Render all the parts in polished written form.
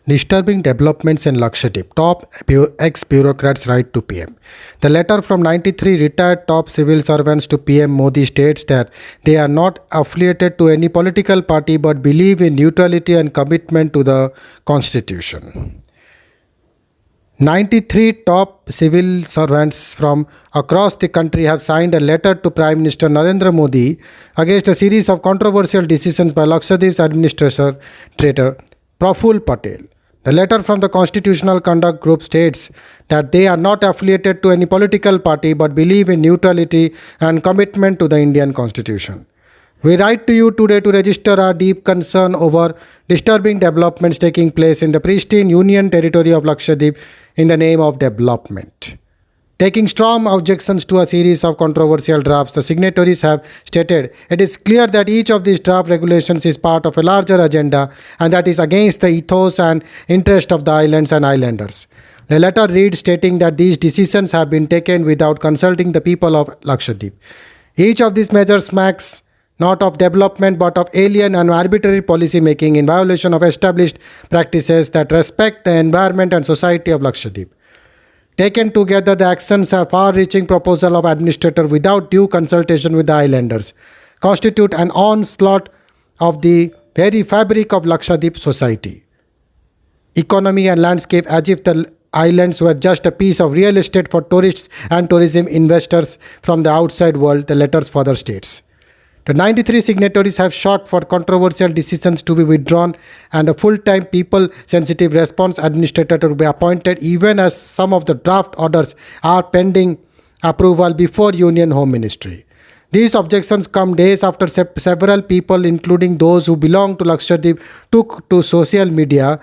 Disturbing developments in Lakshadweep. Top ex-bureaucrats write to PM. The letter from 93 retired top civil servants to PM Modi states that they are not affiliated to any political party but believe in neutrality and commitment to the constitution. 93 top civil servants from across the country have signed a letter to Prime Minister Narendra Modi against a series of controversial decisions by Lakshadweep's administrator Praful Patel. The letter from the Constitutional Conduct Group states that they are not affiliated to any political party but believe in neutrality and commitment to the Indian Constitution. We write to you today to register our deep concern over disturbing developments taking place in the pristine Union Territory of Lakshadweep in the name of development. Taking strong objections to a series of controversial drafts, the signatories have stated it is clear that each of these draft regulations is part of a larger agenda and that is against the ethos and interest of the islands and islanders. The letter reads stating that these decisions have been taken without consulting the people of Lakshadweep. Each of these measures smacks not of development but of alien and arbitrary policy making in violation of established practices that respect the environment and society of Lakshadweep. Taken together, the actions are far-reaching proposal of administrator without due consultation with the islanders, constitute an onslaught of the very fabric of Lakshadweep society, economy and landscape, as if the islands were just a piece of real estate for tourists and tourism investors from the outside world, the letters further states. The 93 signatories have sought for controversial decisions to be withdrawn and a full-time people-sensitive response administrator to be appointed, even as some of the draft orders are pending approval before Union Home Ministry. These objections come days after several people, including those who belong to Lakshadweep, took to social media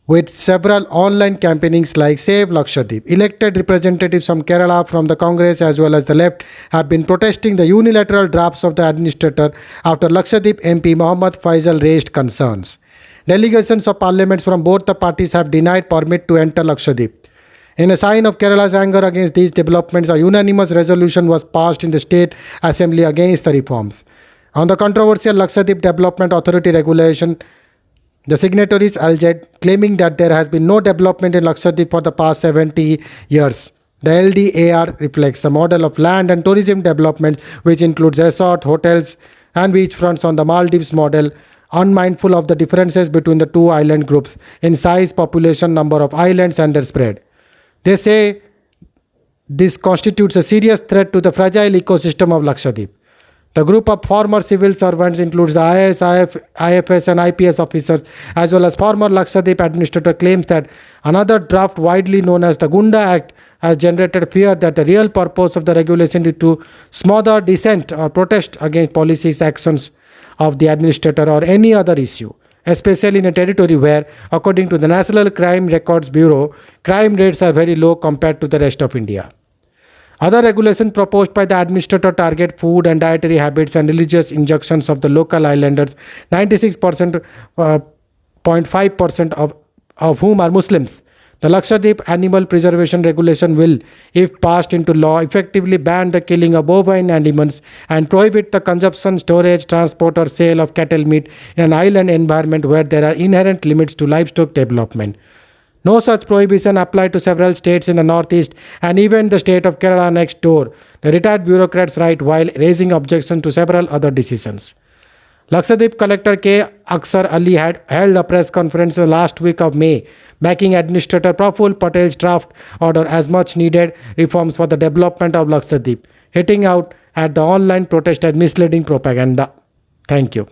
with several online campaignings like Save Lakshadweep. Elected representatives from Kerala, from the Congress as well as the left have been protesting the unilateral drafts of the administrator after Lakshadweep MP Mohammad Faisal raised concerns. Delegations of parliaments from both the parties have denied permit to enter Lakshadweep. In a sign of Kerala's anger against these developments, a unanimous resolution was passed in the State Assembly against the reforms. On the controversial Lakshadweep Development Authority regulation, the signatories alleged, claiming that there has been no development in Lakshadweep for the past 70 years. The LDAR reflects the model of land and tourism development, which includes resort, hotels, and beachfronts on the Maldives model, unmindful of the differences between the two island groups in size, population, number of islands, and their spread. They say this constitutes a serious threat to the fragile ecosystem of Lakshadweep. The group of former civil servants includes the IAS, IFS and IPS officers as well as former Lakshadweep administrator claims that another draft widely known as the Gunda Act has generated fear that the real purpose of the regulation is to smother dissent or protest against policies, actions of the administrator or any other issue, especially in a territory where, according to the National Crime Records Bureau, crime rates are very low compared to the rest of India. Other regulations proposed by the administrator target food and dietary habits and religious injunctions of the local islanders, 96.5% of whom are Muslims. The Lakshadweep Animal Preservation Regulation will, if passed into law, effectively ban the killing of bovine animals and prohibit the consumption, storage, transport or sale of cattle meat in an island environment where there are inherent limits to livestock development. No such prohibition applied to several states in the northeast and even the state of Kerala next door, the retired bureaucrats write while raising objections to several other decisions. Lakshadweep Collector K. Aksar Ali had held a press conference the last week of May, backing Administrator Praful Patel's draft order as much needed reforms for the development of Lakshadweep, hitting out at the online protest as misleading propaganda. Thank you.